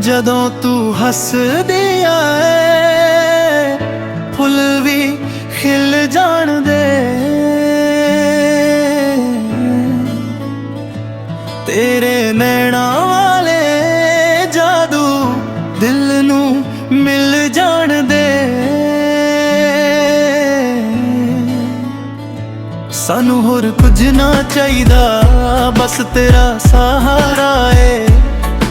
ਜਦੋਂ ਤੂੰ ਹੱਸਦੀ ਏ ਫੁੱਲ ਵੀ ਖਿਲ ਜਾਣਦੇ। ਤੇਰੇ ਨੈਣਾਂ ਵਾਲੇ ਜਾਦੂ ਦਿਲ ਨੂੰ ਮਿਲ ਜਾਣਦੇ। ਸਾਨੂੰ ਹੋਰ ਕੁਝ ਨਾ ਚਾਹੀਦਾ, ਬਸ ਤੇਰਾ ਸਹਾਰਾ ਏ।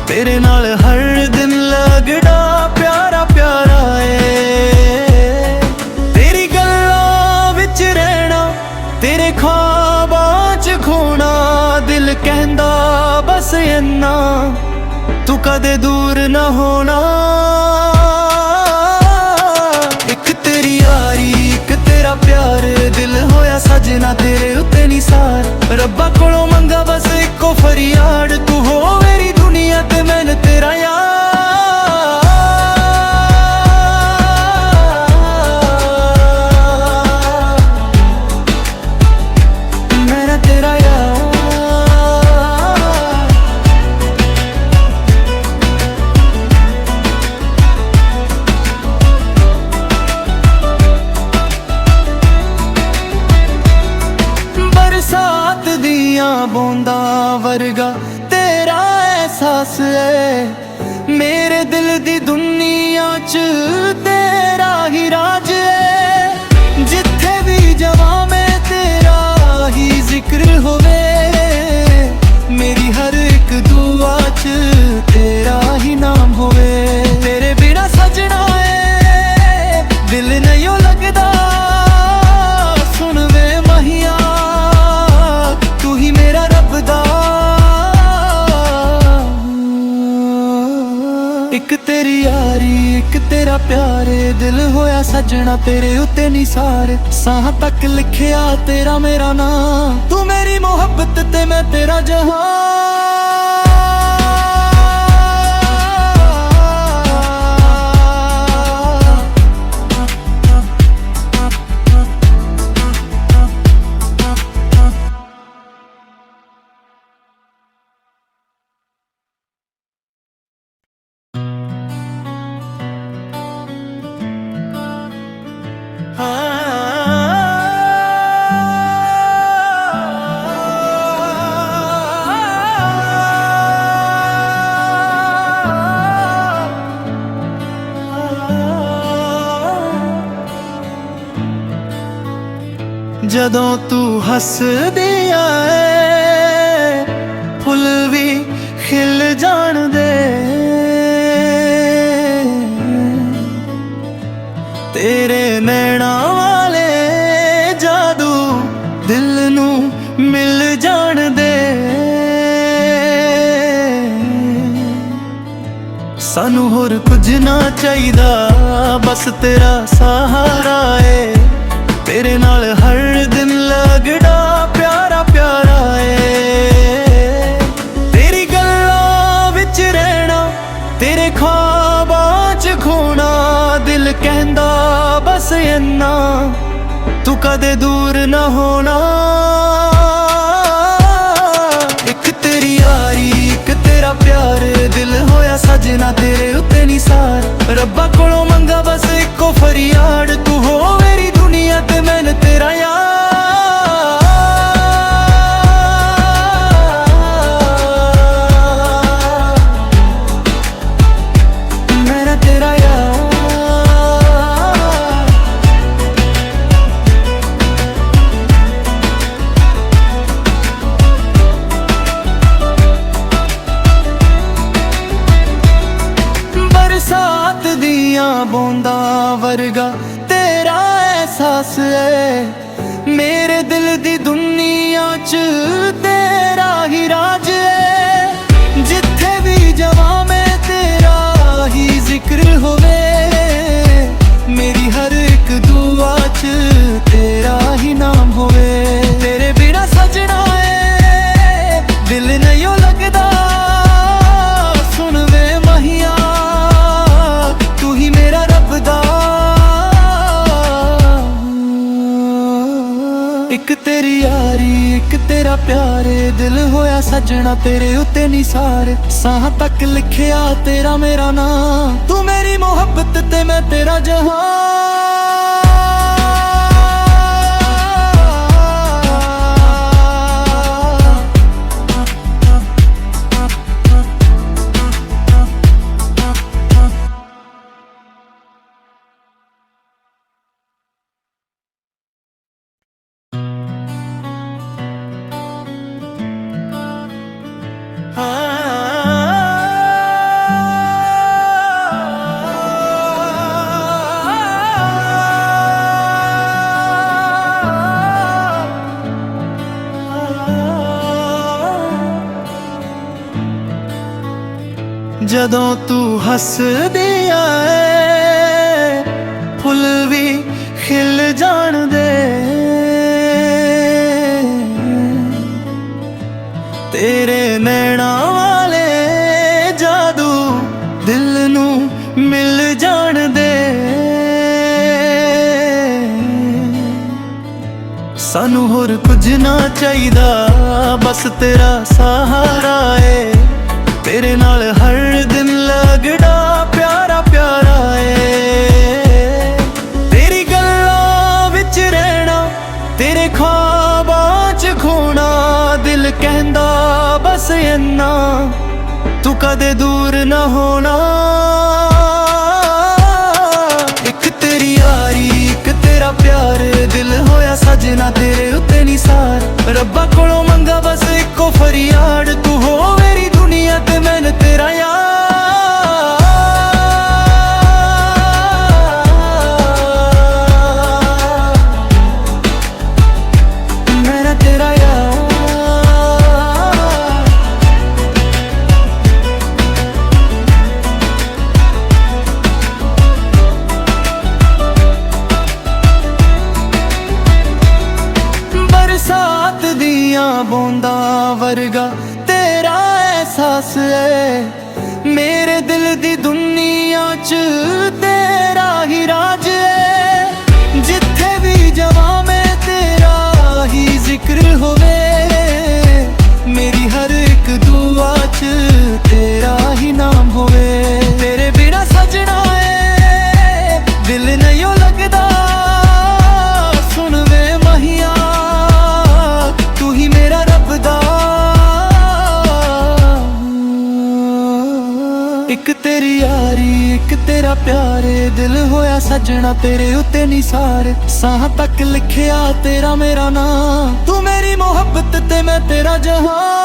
ਤੇਰੇ ਨਾਲ ਹਰ ਦਿਨ ਲੱਗਦਾ ਪਿਆਰਾ ਪਿਆਰਾ ਏ। ਤੇਰੀ ਗੱਲਾਂ ਵਿੱਚ ਰਹਿਣਾ, ਤੇਰੇ ਖ਼ਵਾਬਾਂ 'ਚ ਖੋਣਾ, ਦਿਲ ਕਹਿੰਦਾ ਬਸ ਇੰਨਾ, ਤੂੰ ਕਦੇ ਦੂਰ ਨਾ ਹੋਣਾ। ਇੱਕ ਤੇਰੀ ਯਾਰੀ, ਇੱਕ ਤੇਰਾ ਪਿਆਰ, ਦਿਲ ਹੋਇਆ ਸਜਣਾ ਤੇਰੇ ਉੱਤੇ ਨਿਸਾਰ। ਰੱਬਾ ਕੋਲੋਂ ਮੰਗਾ ਬਸ ਇੱਕੋ ਫਰਿਆਦ, ਤੂੰ ਹੋ ਮੇਰੀ ਦੁਨੀਆ ਤੇ ਮੈਂ ਤੇਰਾ ਯਾਰ। ਮੇਰਾ ਤੇਰਾ ਯਾਰ। ਬਰਸਾਤ ਦੀਆਂ ਬੂੰਦਾਂ ਵਰਗਾ ਤੇਰਾ ਅਹਿਸਾਸ ਏ। ਮੇਰੇ ਦਿਲ ਦੀ ਦੁਨੀਆ 'ਚ ਤੇਰਾ ਹੀ ਰਾਜ ਏ। ਜਿੱਥੇ ਵੀ ਜਾਵਾਂ ਮੈਂ ਤੇਰਾ ਹੀ ਜ਼ਿਕਰ ਹੋਵੇ। ਮੇਰੀ ਹਰ ਇੱਕ ਦੁਆ 'ਚ ਤੇਰਾ ਹੀ ਨਾਮ ਹੋਵੇ। ਤੇਰੇ ਬਿਨਾਂ ਸਜਣਾ ਏ ਦਿਲ ਨਹੀਂ ਓ ਲੱਗਦਾ। ਸੁਣ ਵੇ ਮਹੀਆ, ਤੂੰ ਹੀ ਮੇਰਾ ਰੱਬ ਦਾ। ਇੱਕ ਤੇਰੀ ਯਾਰੀ, ਇੱਕ ਤੇਰਾ ਪਿਆਰੇ, ਦਿਲ ਹੋਇਆ ਸਜਣਾ ਤੇਰੇ ਉੱਤੇ ਨਿਸਾਰ। ਸਾਹਾਂ ਤੱਕ ਲਿਖਿਆ ਤੇਰਾ ਮੇਰਾ ਨਾਂ, ਤੂੰ ਮੇਰੀ ਮੁਹੱਬਤ ਤੇ ਮੈਂ ਤੇਰਾ ਜਹਾਂ। ਜਦੋਂ ਤੂੰ ਹੱਸਦੀ ਏ ਫੁੱਲ ਵੀ ਖਿਲ ਜਾਣਦੇ। ਤੇਰੇ ਨੈਣਾਂ ਵਾਲੇ ਜਾਦੂ ਦਿਲ ਨੂੰ ਮਿਲ ਜਾਣਦੇ। ਸਾਨੂੰ ਹੋਰ ਕੁਝ ਨਾ ਚਾਹੀਦਾ, ਬਸ ਤੇਰਾ ਸਹਾਰਾ ਏ। ਤੇਰੇ ਨਾਲ ਹਰ ਦਿਨ ਲੱਗਦਾ ਪਿਆਰਾ ਪਿਆਰਾ ਏ। ਤੇਰੀ ਗੱਲਾਂ ਵਿੱਚ ਰਹਿਣਾ, ਤੇਰੇ ਖ਼ਵਾਬਾਂ 'ਚ ਖੋਣਾ, ਦਿਲ ਕਹਿੰਦਾ ਬਸ ਇੰਨਾ, ਤੂੰ ਕਦੇ ਦੂਰ ਨਾ ਹੋਣਾ। ਇੱਕ ਤੇਰੀ ਯਾਰੀ, ਇੱਕ ਤੇਰਾ ਪਿਆਰ, ਦਿਲ ਹੋਇਆ ਸਜਣਾ ਤੇਰੇ ਉੱਤੇ ਨਿਸਾਰ। ਰੱਬਾ ਕੋਲੋਂ ਮੰਗਾ ਬਸ ਇੱਕੋ ਫਰਿਆਦ, ਤੂੰ ਹੋ ਮੇਰੀ ਦੁਨੀਆ ਤੇ ਮੈਂ ਤੇਰਾ ਯਾਰ। ਮੇਰਾ ਤੇਰਾ ਯਾਰ। ਬਰਸਾਤ ਦੀਆਂ ਬੂੰਦਾਂ ਵਰਗਾ ਤੇਰਾ ਅਹਿਸਾਸ ਏ। ਮੇਰੇ ਦਿਲ ਦੀ ਦੁਨੀਆ 'ਚ ਤੇਰਾ ਹੀ ਰਾਜ ਏ। ਜਿੱਥੇ ਵੀ ਜਾਵਾਂ ਮੈਂ ਤੇਰਾ ਹੀ ਜ਼ਿਕਰ ਹੋਵੇ। ਮੇਰੀ ਹਰ ਇੱਕ ਦੁਆ 'ਚ ਤੇਰਾ ਹੀ ਨਾਮ ਹੋਵੇ। ਤੇਰੇ ਬਿਨਾਂ ਸਜਣਾ ਏ ਦਿਲ ਨਹੀਂ ਓ ਲੱਗਦਾ। ਸੁਣ ਵੇ ਮਹੀਆ, ਤੂੰ ਹੀ ਮੇਰਾ ਰੱਬ ਦਾ। ਇੱਕ ਤੇਰੀ ਯਾਰੀ ਇੱਕ ਤੇਰਾ ਪਿਆਰੇ ਦਿਲ ਹੋਇਆ ਸੱਜਣਾ ਤੇਰੇ ਉੱਤੇ ਨਿਸਾਰ ਸਾਹਾਂ ਤੱਕ ਲਿਖਿਆ ਤੇਰਾ ਮੇਰਾ ਨਾਂ ਤੂੰ ਮੇਰੀ ਮੁਹੱਬਤ ਤੇ ਮੈਂ ਤੇਰਾ ਜਹਾਨ ਜਦੋਂ ਤੂੰ ਹੱਸਦੀ ਏ ਫੁੱਲ ਵੀ ਖਿਲ ਜਾਣਦੇ ਤੇਰੇ ਨੈਣਾਂ ਵਾਲੇ ਜਾਦੂ ਦਿਲ ਨੂੰ ਮਿਲ ਜਾਣਦੇ ਸਾਨੂੰ ਹੋਰ ਕੁਝ ਨਾ ਚਾਹੀਦਾ ਬਸ ਤੇਰਾ ਸਹਾਰਾ ਏ ਤੇਰੇ ਨਾਲ ਹਰ ਦਿਨ ਲੱਗਦਾ ਪਿਆਰਾ ਪਿਆਰਾ ਏ ਤੇਰੀ ਗੱਲਾਂ ਵਿੱਚ ਰਹਿਣਾ ਤੇਰੇ ਖ਼ਵਾਬਾਂ 'ਚ ਖੋਣਾ ਦਿਲ ਕਹਿੰਦਾ ਬਸ ਇੰਨਾ ਤੂੰ ਕਦੇ ਦੂਰ ਨਾ ਹੋਣਾ ਇੱਕ ਤੇਰੀ ਯਾਰੀ ਇੱਕ ਤੇਰਾ ਪਿਆਰ ਦਿਲ ਹੋਇਆ ਸੱਜਣਾ ਤੇਰੇ ਉੱਤੇ ਨਿਸਾਰ ਰੱਬਾ ਕੋਲੋਂ ਮੰਗਾ ਬਸ ਇੱਕੋ ਫਰਿਆਦ ਤੂੰ ਹੋ ਮੇਰੀ ਦੁਨੀਆ ਤੇ ਮੈਂ ਤੇਰਾ ਯਾਰ ਮੈਂ ਤੇਰਾ ਯਾਰ ਬਰਸਾਤ ਦੀਆਂ ਬੂੰਦਾਂ ਵਰਗਾ ਤੇਰਾ ਅਹਿਸਾਸ ਏ ਮੇਰੇ ਦਿਲ ਦੀ ਦੁਨੀਆ 'ਚ ਤੇਰਾ ਹੀ ਰਾਜ ਏ ਜਿੱਥੇ ਵੀ ਜਾਵਾਂ ਮੈਂ ਤੇਰਾ ਹੀ ਜ਼ਿਕਰ ਹੋਵੇ ਮੇਰੀ ਹਰ ਇੱਕ ਦੁਆ 'ਚ ਤੇਰਾ ਹੀ ਨਾਮ ਹੋਵੇ ਤੇਰੇ ਬਿਨਾ ਸਜਣਾ ਏ ਦਿਲ ਨਹੀਂ ਲੱਗਦਾ ਸੁਣ ਵੇ ਮਹੀਆ ਤੂੰ ਹੀ ਮੇਰਾ ਰੱਬ ਦਾ ਇੱਕ ਤੇਰੀ ਯਾਰੀ ਇੱਕ ਤੇਰਾ ਪਿਆਰੇ ਦਿਲ ਹੋਇਆ ਸੱਜਣਾ ਤੇਰੇ ਉੱਤੇ ਨਿਸਾਰ ਸਾਹਾਂ ਤੱਕ ਲਿਖਿਆ ਤੇਰਾ ਮੇਰਾ ਨਾਂ ਤੂੰ ਮੇਰੀ ਮੁਹੱਬਤ ਤੇ ਮੈਂ ਤੇਰਾ ਜਹਾਨ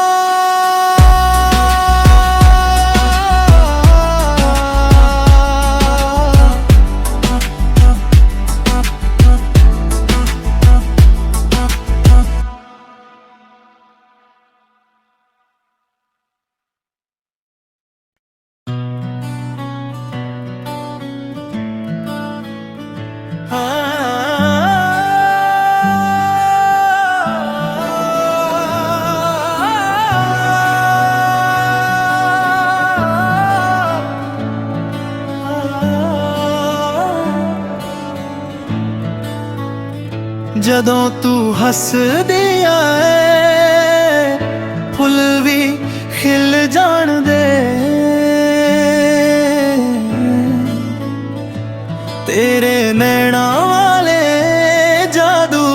ਜਦੋਂ ਤੂੰ ਹੱਸਦੀ ਏ ਫੁੱਲ ਵੀ ਖਿਲ ਜਾਣਦੇ ਤੇਰੇ ਨੈਣਾਂ ਵਾਲੇ ਜਾਦੂ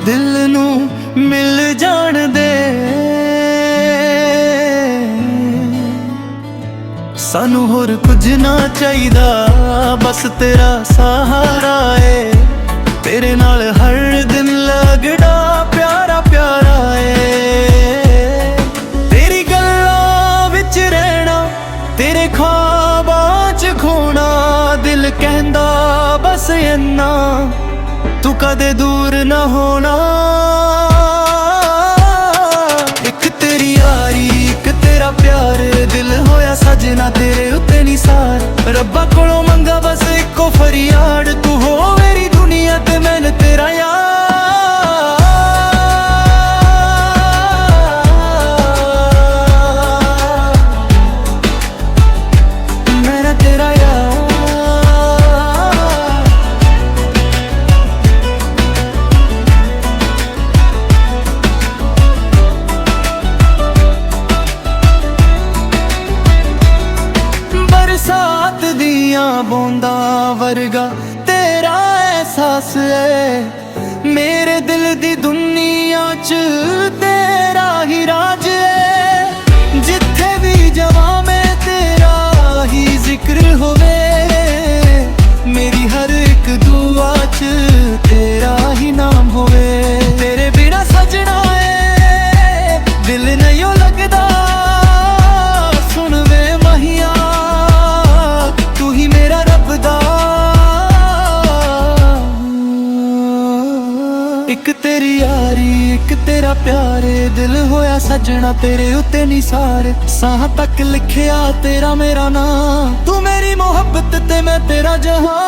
ਦਿਲ ਨੂੰ ਮਿਲ ਜਾਣਦੇ ਸਾਨੂੰ ਹੋਰ ਕੁਝ ਨਾ ਚਾਹੀਦਾ ਬਸ ਤੇਰਾ ਸਹਾਰਾ ਏ ਤੇਰੇ ਨਾਲ ਹਰ ਦਿਨ ਲੱਗਦਾ ਪਿਆਰਾ ਪਿਆਰਾ ਏ ਤੇਰੀ ਗੱਲਾਂ ਵਿੱਚ ਰਹਿਣਾ ਤੇਰੇ ਖ਼ਵਾਬਾਂ 'ਚ ਖੋਣਾ ਦਿਲ ਕਹਿੰਦਾ ਬਸ ਇੰਨਾ ਤੂੰ ਕਦੇ ਦੂਰ ਨਾ ਹੋਣਾ ਇੱਕ ਤੇਰੀ ਯਾਰੀ ਇੱਕ ਤੇਰਾ ਪਿਆਰ ਦਿਲ ਹੋਇਆ ਸੱਜਣਾ ਤੇਰੇ ਉੱਤੇ ਨਿਸਾਰ ਰੱਬਾ ਕੋਲੋਂ ਮੰਗਾ ਬਸ ਇੱਕੋ ਫਰਿਆਦ ਤੂੰ ਹੋ ਮੇਰੀ ਦੁਨੀਆ ਤੇ ਮੈਂ ਤੇਰਾ ਯਾਰ ਮੈਂ ਤੇਰਾ ਯਾਰ ਵਰਗਾ ਤੇਰਾ ਅਹਿਸਾਸ ਏ। ਮੇਰੇ ਦਿਲ ਦੀ ਦੁਨੀਆ 'ਚ ਤੇਰਾ ਹੀ ਰਾਜ ਏ। ਜਿੱਥੇ ਵੀ ਜਾਵਾਂ ਮੈਂ ਤੇਰਾ ਹੀ ਜ਼ਿਕਰ ਹੋਵੇ। ਮੇਰੀ ਹਰ ਇੱਕ ਦੁਆ 'ਚ ਤੇਰਾ ਹੀ ਨਾਮ ਹੋਵੇ। ਤੇਰੇ ਬਿਨਾ ਸਜਣਾ ਏ ਦਿਲ ਨਹੀਂ ਲੱਗਦਾ। ਸੁਣ ਵੇ ਮਹੀਆ ਤੂੰ ਹੀ ਮੇਰਾ ਰੱਬ ਦਾ। ਇੱਕ ਤੇਰੀ ਯਾਰੀ ਇੱਕ ਤੇਰਾ ਪਿਆਰੇ ਦਿਲ ਹੋਇਆ ਸੱਜਣਾ ਤੇਰੇ ਉੱਤੇ ਨਿਸਾਰ। ਸਾਹਾਂ ਤੱਕ ਲਿਖਿਆ ਤੇਰਾ ਮੇਰਾ ਨਾਂ। ਤੂੰ ਮੇਰੀ ਮੁਹੱਬਤ ਤੇ ਮੈਂ ਤੇਰਾ ਜਹਾਂ।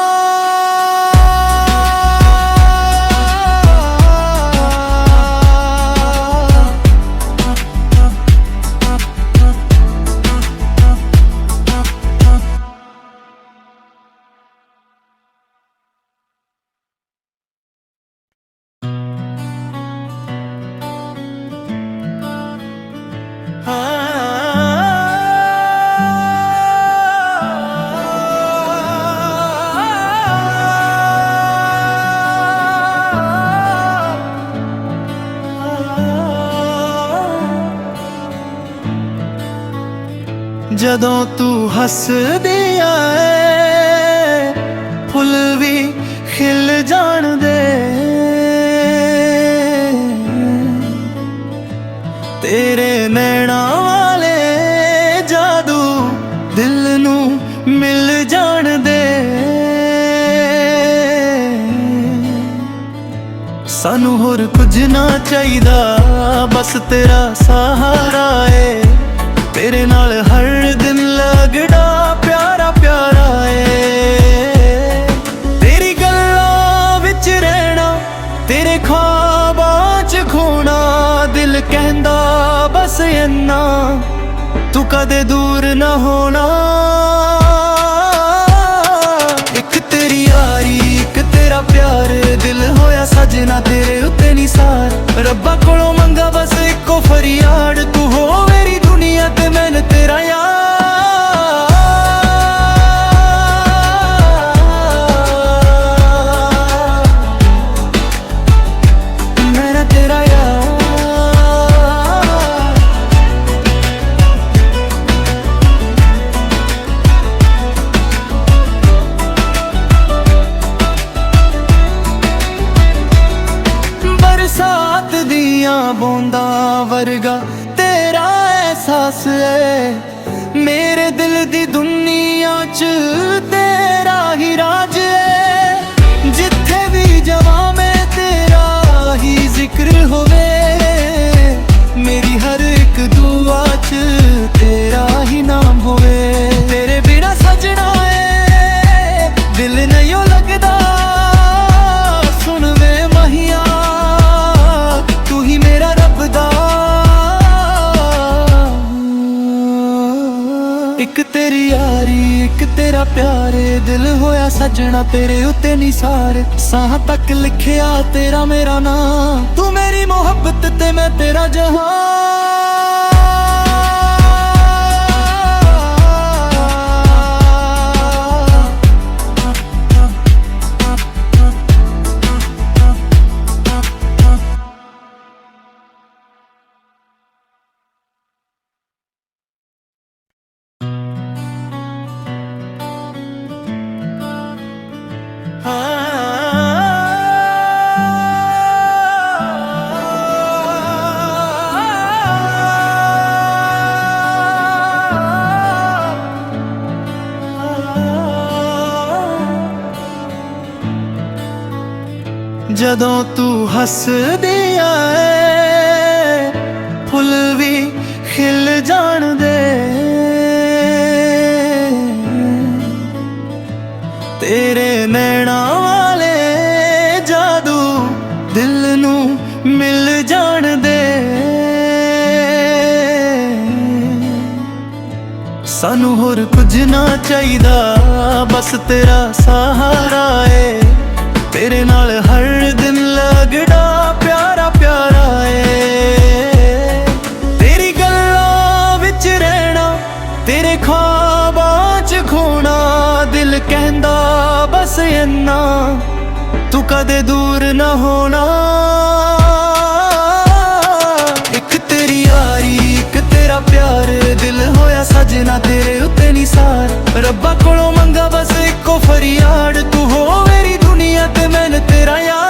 ਜਦੋਂ ਤੂੰ ਹੱਸਦੀ ਏ ਫੁੱਲ ਵੀ ਖਿਲ ਜਾਣਦੇ। ਤੇਰੇ ਨੈਣਾਂ ਵਾਲੇ ਜਾਦੂ ਦਿਲ ਨੂੰ ਮਿਲ ਜਾਣਦੇ। ਸਾਨੂੰ ਹੋਰ ਕੁਝ ਨਾ ਚਾਹੀਦਾ ਬਸ ਤੇਰਾ ਸਹਾਰਾ ਏ। ਤੇਰੇ ਨਾਲ ਹਰ ਦਿਨ ਲੱਗਦਾ ਪਿਆਰਾ ਪਿਆਰਾ ਏ। ਤੇਰੀ ਗੱਲਾਂ ਵਿੱਚ ਰਹਿਣਾ ਤੇਰੇ ਖ਼ਵਾਬਾਂ 'ਚ ਖੋਣਾ। ਦਿਲ ਕਹਿੰਦਾ ਬਸ ਇੰਨਾ ਤੂੰ ਕਦੇ ਦੂਰ ਨਾ ਹੋਣਾ। ਇੱਕ ਤੇਰੀ ਯਾਰੀ ਇੱਕ ਤੇਰਾ ਪਿਆਰ ਦਿਲ ਹੋਇਆ ਸਜਣਾ ਤੇਰੇ ਉੱਤੇ ਨਿਸਾਰ। ਰੱਬਾ ਕੋਲੋਂ ਮੰਗਾ ਬਸ ਇੱਕੋ ਫਰਿਆਦ ਤੂੰ ਹੋ ਮੇਰੀ ਦੁਨੀਆ ਤੇ ਮੈਂ ਤੇਰਾ ਯਾਰ। ਮੈਂ ਤੇਰਾ ਯਾਰ। ਬਰਸਾਤ ਦੀਆਂ ਬੂੰਦਾਂ ਵਰਗਾ ਤੇਰਾ ਅਹਿਸਾਸ ਏ। ਮੇਰੇ ਦਿਲ ਦੀ ਦੁਨੀਆ 'ਚ ਤੇਰਾ ਹੀ ਰਾਜ ਏ। ਜਿੱਥੇ ਵੀ ਜਾਵਾਂ ਮੈਂ ਤੇਰਾ ਹੀ ਜ਼ਿਕਰ ਹੋਵੇ। ਮੇਰੀ ਹਰ ਇੱਕ ਦੁਆ 'ਚ ਤੇਰਾ ਹੀ ਨਾਮ ਹੋਵੇ। ਤੇਰੇ ਬਿਨਾ ਸਜਣਾ ਏ ਦਿਲ ਨਹੀਂ ਲੱਗਦਾ। ਸੁਣ ਵੇ ਮਹੀਆ ਤੂੰ ਹੀ ਮੇਰਾ ਰੱਬ ਦਾ। ਇੱਕ ਤੇਰੀ ਯਾਰੀ ਇੱਕ ਤੇਰਾ ਪਿਆਰੇ ਦਿਲ ਹੋਇਆ ਸੱਜਣਾ ਤੇਰੇ ਉੱਤੇ ਨਿਸਾਰ। ਸਾਹਾਂ ਤੱਕ ਲਿਖਿਆ ਤੇਰਾ ਮੇਰਾ ਨਾਂ। ਤੂੰ ਮੇਰੀ ਮੁਹੱਬਤ ਤੇ ਮੈਂ ਤੇਰਾ ਜਹਾਂ। ਜਦੋਂ ਤੂੰ ਹੱਸਦੀ ਏ ਫੁੱਲ ਵੀ ਖਿਲ ਜਾਣਦੇ। ਤੇਰੇ ਨੈਣਾਂ ਵਾਲੇ ਜਾਦੂ ਦਿਲ ਨੂੰ ਮਿਲ ਜਾਣਦੇ। ਸਾਨੂੰ ਹੋਰ ਕੁਝ ਨਾ ਚਾਹੀਦਾ ਬਸ ਤੇਰਾ ਸਹਾਰਾ ਏ। ਤੇਰੇ ਨਾਲ ਹਰ ਦਿਨ ਲੱਗਦਾ ਪਿਆਰਾ ਪਿਆਰਾ ਏ। ਤੇਰੀ ਗੱਲਾਂ ਵਿੱਚ ਰਹਿਣਾ ਤੇਰੇ ਖ਼ਵਾਬਾਂ 'ਚ ਖੋਣਾ। ਦਿਲ ਕਹਿੰਦਾ ਬਸ ਇੰਨਾ ਤੂੰ ਕਦੇ ਦੂਰ ਨਾ ਹੋਣਾ। ਇੱਕ ਤੇਰੀ ਯਾਰੀ ਇੱਕ ਤੇਰਾ ਪਿਆਰ, ਦਿਲ ਹੋਇਆ ਸਜਣਾ ਤੇਰੇ ਉੱਤੇ ਨਿਸਾਰ। ਰੱਬਾ ਕੋਲੋਂ ਮੰਗਾ ਬਸ ਇੱਕੋ ਫਰਿਆਦ, ਤੂੰ ਹੋ ਮੇਰੀ ਦੁਨੀਆ ਤੇ ਮੈਂ ਤੇਰਾ ਯਾਰ।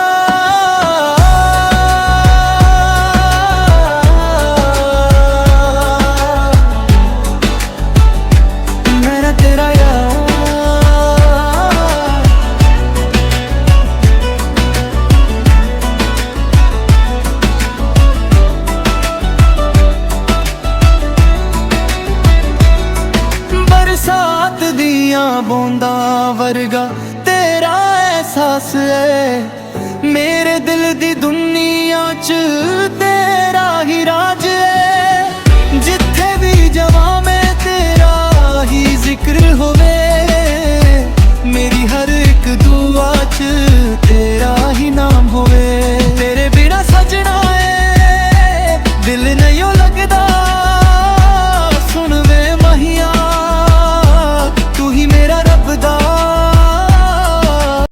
ਮੈਂ ਤੇਰਾ ਯਾਰ। ਬਰਸਾਤ ਦੀਆਂ ਬੂੰਦਾਂ ਵਰਗਾ ਤੇਰਾ ਅਹਿਸਾਸ ਏ, ਮੇਰੇ ਦਿਲ ਦੀ ਦੁਨੀਆ 'ਚ ਤੇਰਾ ਹੀ ਰਾਜ